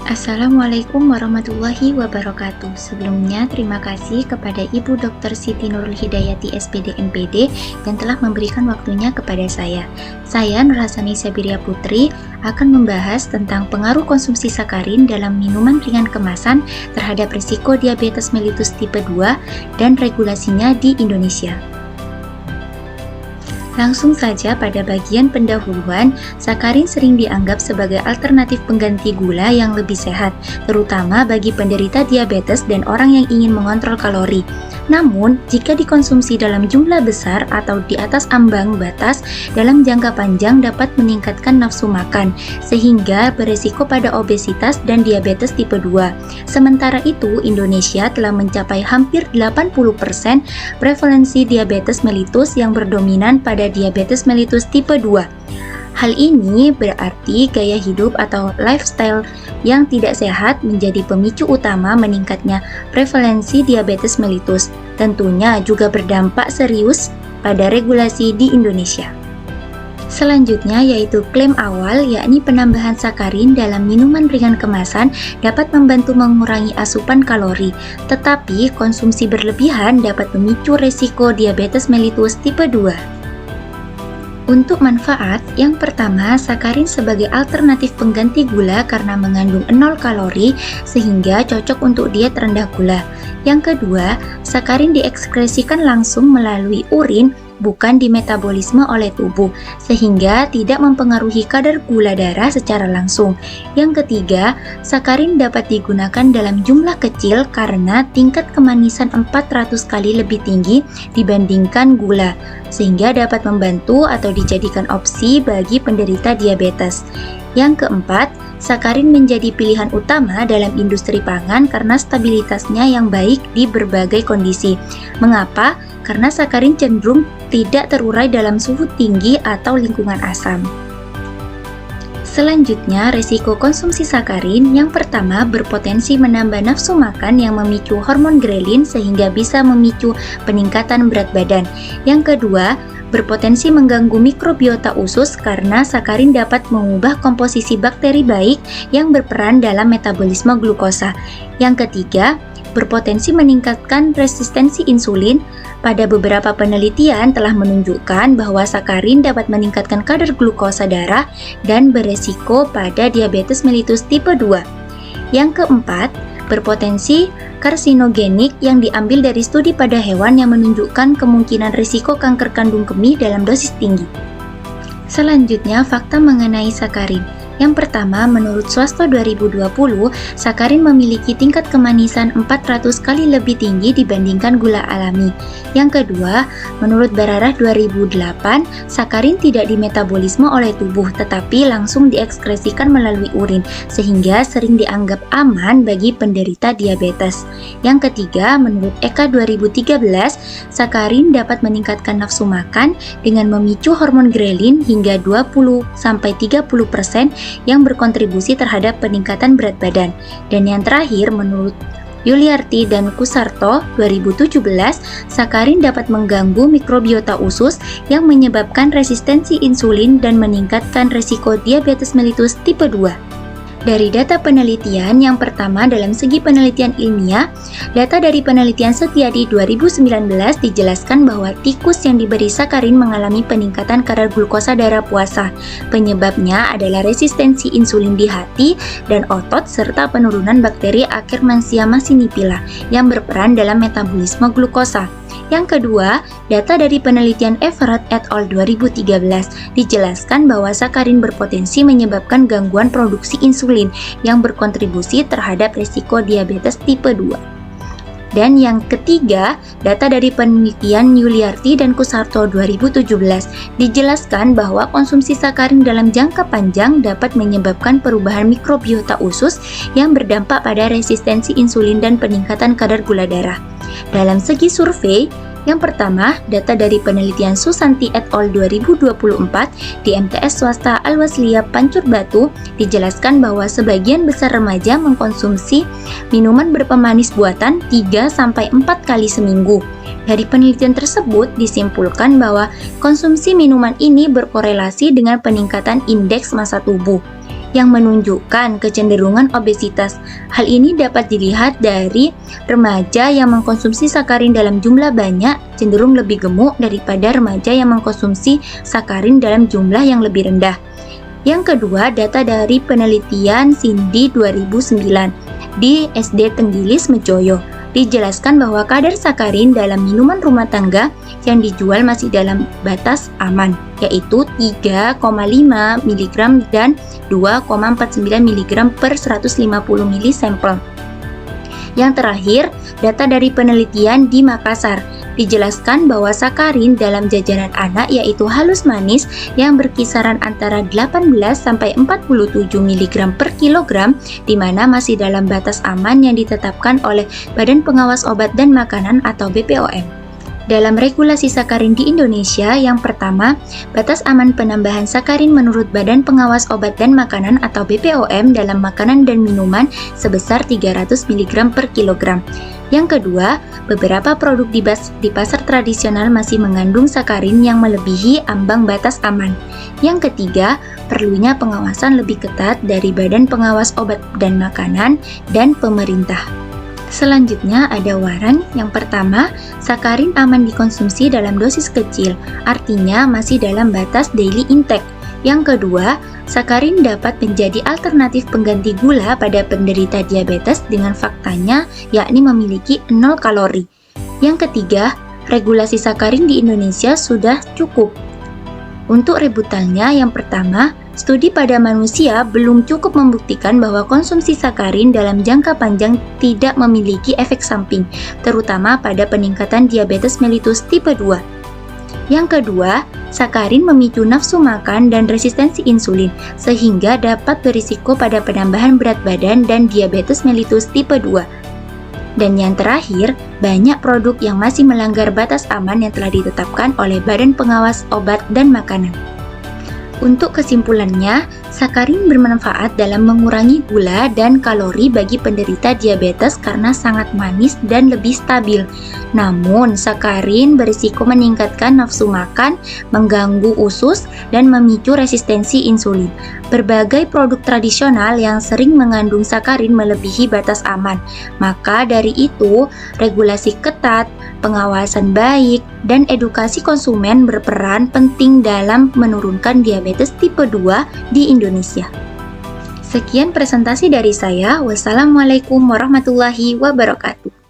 Assalamualaikum warahmatullahi wabarakatuh. Sebelumnya, terima kasih kepada Ibu Dr. Siti Nurul Hidayati SPD MPD yang telah memberikan waktunya kepada saya. Saya Nurhasani Sabiria Putri akan membahas tentang pengaruh konsumsi sakarin dalam minuman ringan kemasan terhadap risiko diabetes mellitus tipe 2 dan regulasinya di Indonesia. Langsung saja pada bagian pendahuluan, sakarin sering dianggap sebagai alternatif pengganti gula yang lebih sehat, terutama bagi penderita diabetes dan orang yang ingin mengontrol kalori. Namun, jika dikonsumsi dalam jumlah besar atau di atas ambang batas, dalam jangka panjang dapat meningkatkan nafsu makan, sehingga beresiko pada obesitas dan diabetes tipe 2. Sementara itu, Indonesia telah mencapai hampir 80% prevalensi diabetes mellitus yang berdominan pada diabetes mellitus tipe 2. Hal ini berarti gaya hidup atau lifestyle yang tidak sehat menjadi pemicu utama meningkatnya prevalensi diabetes mellitus. Tentunya juga berdampak serius pada regulasi di Indonesia. Selanjutnya yaitu klaim awal, yakni penambahan sakarin dalam minuman ringan kemasan dapat membantu mengurangi asupan kalori, tetapi konsumsi berlebihan dapat memicu resiko diabetes mellitus tipe 2. Untuk manfaat, yang pertama, sakarin sebagai alternatif pengganti gula karena mengandung 0 kalori sehingga cocok untuk diet rendah gula. Yang kedua, sakarin diekskresikan langsung melalui urin, bukan dimetabolisme oleh tubuh, sehingga tidak mempengaruhi kadar gula darah secara langsung. Yang ketiga, sakarin dapat digunakan dalam jumlah kecil karena tingkat kemanisan 400 kali lebih tinggi dibandingkan gula, sehingga dapat membantu atau dijadikan opsi bagi penderita diabetes. Yang keempat, sakarin menjadi pilihan utama dalam industri pangan karena stabilitasnya yang baik di berbagai kondisi. Mengapa? Karena sakarin cenderung tidak terurai dalam suhu tinggi atau lingkungan asam. Selanjutnya, risiko konsumsi sakarin yang pertama berpotensi menambah nafsu makan yang memicu hormon grelin sehingga bisa memicu peningkatan berat badan. Yang kedua, berpotensi mengganggu mikrobiota usus karena sakarin dapat mengubah komposisi bakteri baik yang berperan dalam metabolisme glukosa. Yang ketiga, berpotensi meningkatkan resistensi insulin. Pada beberapa penelitian telah menunjukkan bahwa sakarin dapat meningkatkan kadar glukosa darah dan beresiko pada diabetes mellitus tipe 2. Yang keempat, berpotensi karsinogenik yang diambil dari studi pada hewan yang menunjukkan kemungkinan risiko kanker kandung kemih dalam dosis tinggi. Selanjutnya, fakta mengenai sakarin. Yang pertama, menurut Swasto 2020, sakarin memiliki tingkat kemanisan 400 kali lebih tinggi dibandingkan gula alami. Yang kedua, menurut Bararah 2008, sakarin tidak dimetabolisme oleh tubuh tetapi langsung diekskresikan melalui urin, sehingga sering dianggap aman bagi penderita diabetes. Yang ketiga, menurut Eka 2013, sakarin dapat meningkatkan nafsu makan dengan memicu hormon grelin hingga 20-30% yang berkontribusi terhadap peningkatan berat badan. Dan yang terakhir, menurut Yuliarti dan Kusarto 2017, sakarin dapat mengganggu mikrobiota usus yang menyebabkan resistensi insulin dan meningkatkan risiko diabetes mellitus tipe 2. Dari data penelitian, yang pertama dalam segi penelitian ilmiah, data dari penelitian Setiadi 2019 dijelaskan bahwa tikus yang diberi sakarin mengalami peningkatan kadar glukosa darah puasa. Penyebabnya adalah resistensi insulin di hati dan otot serta penurunan bakteri Akkermansia maciniphila yang berperan dalam metabolisme glukosa. Yang kedua, data dari penelitian Everett et al. 2013 dijelaskan bahwa sakarin berpotensi menyebabkan gangguan produksi insulin yang berkontribusi terhadap risiko diabetes tipe 2. Dan yang ketiga, data dari penelitian Yuliarti dan Kusarto 2017 dijelaskan bahwa konsumsi sakarin dalam jangka panjang dapat menyebabkan perubahan mikrobiota usus yang berdampak pada resistensi insulin dan peningkatan kadar gula darah. Dalam segi survei, yang pertama, data dari penelitian Susanti et al. 2024 di MTS swasta Al-Wasliyah Pancur Batu dijelaskan bahwa sebagian besar remaja mengkonsumsi minuman berpemanis buatan 3-4 kali seminggu. Dari penelitian tersebut disimpulkan bahwa konsumsi minuman ini berkorelasi dengan peningkatan indeks massa tubuh. yang menunjukkan kecenderungan obesitas. Hal ini dapat dilihat dari remaja yang mengkonsumsi sakarin dalam jumlah banyak cenderung lebih gemuk daripada remaja yang mengkonsumsi sakarin dalam jumlah yang lebih rendah. Yang kedua, data dari penelitian Cindy 2009 di SD Tenggilis Mejoyo. Dijelaskan bahwa kadar sakarin dalam minuman rumah tangga yang dijual masih dalam batas aman, yaitu 3,5 mg dan 2,49 mg per 150 ml sampel. Yang terakhir, data dari penelitian di Makassar. Dijelaskan bahwa sakarin dalam jajanan anak yaitu halus manis yang berkisaran antara 18 sampai 47 mg per kilogram, di mana masih dalam batas aman yang ditetapkan oleh Badan Pengawas Obat dan Makanan atau BPOM. Dalam regulasi sakarin di Indonesia, yang pertama, batas aman penambahan sakarin menurut Badan Pengawas Obat dan Makanan atau BPOM dalam makanan dan minuman sebesar 300 mg per kilogram. Yang kedua, beberapa produk di pasar tradisional masih mengandung sakarin yang melebihi ambang batas aman. Yang ketiga, perlunya pengawasan lebih ketat dari Badan Pengawas Obat dan Makanan dan pemerintah. Selanjutnya ada waran. Yang pertama, sakarin aman dikonsumsi dalam dosis kecil, artinya masih dalam batas daily intake. Yang kedua, sakarin dapat menjadi alternatif pengganti gula pada penderita diabetes dengan faktanya yakni memiliki 0 kalori. Yang ketiga, regulasi sakarin di Indonesia sudah cukup. Untuk rebutannya, yang pertama, studi pada manusia belum cukup membuktikan bahwa konsumsi sakarin dalam jangka panjang tidak memiliki efek samping, terutama pada peningkatan diabetes mellitus tipe 2. Yang kedua, sakarin memicu nafsu makan dan resistensi insulin, sehingga dapat berisiko pada penambahan berat badan dan diabetes mellitus tipe 2. Dan yang terakhir, banyak produk yang masih melanggar batas aman yang telah ditetapkan oleh Badan Pengawas Obat dan Makanan. Untuk kesimpulannya, sakarin bermanfaat dalam mengurangi gula dan kalori bagi penderita diabetes karena sangat manis dan lebih stabil. Namun, sakarin berisiko meningkatkan nafsu makan, mengganggu usus, dan memicu resistensi insulin. Berbagai produk tradisional yang sering mengandung sakarin melebihi batas aman. Maka dari itu, regulasi ketat, pengawasan baik, dan edukasi konsumen berperan penting dalam menurunkan diabetes tipe 2 di Indonesia. Sekian presentasi dari saya. Wassalamualaikum warahmatullahi wabarakatuh.